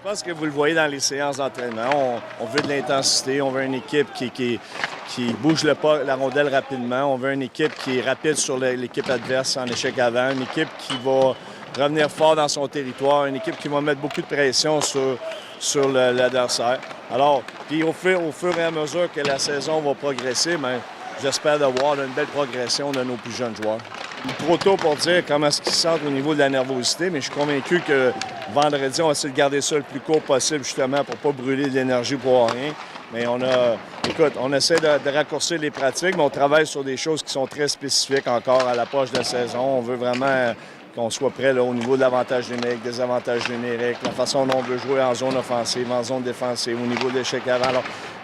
Je pense que vous le voyez dans les séances d'entraînement. On veut de l'intensité, on veut une équipe qui bouge la rondelle rapidement, on veut une équipe qui est rapide sur l'équipe adverse en échec avant, une équipe qui va revenir fort dans son territoire, une équipe qui va mettre beaucoup de pression sur l'adversaire. Alors, puis au fur et à mesure que la saison va progresser, bien, j'espère de voir une belle progression de nos plus jeunes joueurs. Trop tôt pour dire comment est-ce qu'ils se sentent au niveau de la nervosité, mais je suis convaincu que vendredi, on va essayer de garder ça le plus court possible, justement, pour ne pas brûler de l'énergie pour rien. Mais on essaie de raccourcir les pratiques, mais on travaille sur des choses qui sont très spécifiques encore à l'approche de la saison. On veut vraiment qu'on soit prêt là, au niveau de l'avantage numérique, des avantages numériques, la façon dont on veut jouer en zone offensive, en zone défensive, au niveau de l'échec avant. Alors,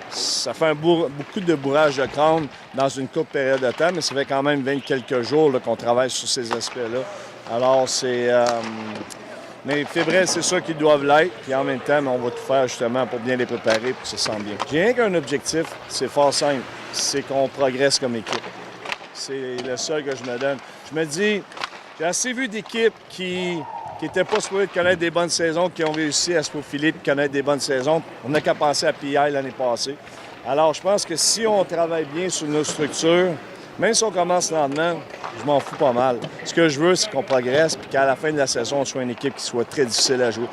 ça fait beaucoup de bourrage de crâne dans une courte période de temps, mais ça fait quand même 20 quelques jours qu'on travaille sur ces aspects-là. Alors, mais février, c'est ça qu'ils doivent l'être, puis en même temps, on va tout faire justement pour bien les préparer, pour que ça se sente bien. J'ai rien qu'un objectif, c'est fort simple, c'est qu'on progresse comme équipe. C'est le seul que je me donne. Je me dis, j'ai assez vu d'équipes qui n'étaient pas supposées de connaître des bonnes saisons, qui ont réussi à se faufiler et connaître des bonnes saisons. On n'a qu'à penser à PI l'année passée. Alors, je pense que si on travaille bien sur nos structures, même si on commence lentement, je m'en fous pas mal. Ce que je veux, c'est qu'on progresse et qu'à la fin de la saison, on soit une équipe qui soit très difficile à jouer.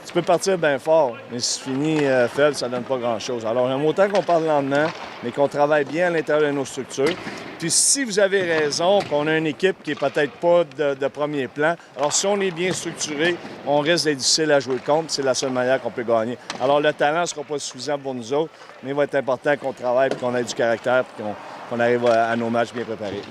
Tu peux partir bien fort, mais si tu finis faible, ça ne donne pas grand-chose. Alors, j'aime autant qu'on parle lentement, mais qu'on travaille bien à l'intérieur de nos structures. Puis si vous avez raison, qu'on a une équipe qui n'est peut-être pas de premier plan, alors si on est bien structuré, on risque d'être difficile à jouer contre. C'est la seule manière qu'on peut gagner. Alors, le talent ne sera pas suffisant pour nous autres, mais il va être important qu'on travaille, qu'on ait du caractère, qu'on arrive à nos matchs bien préparés.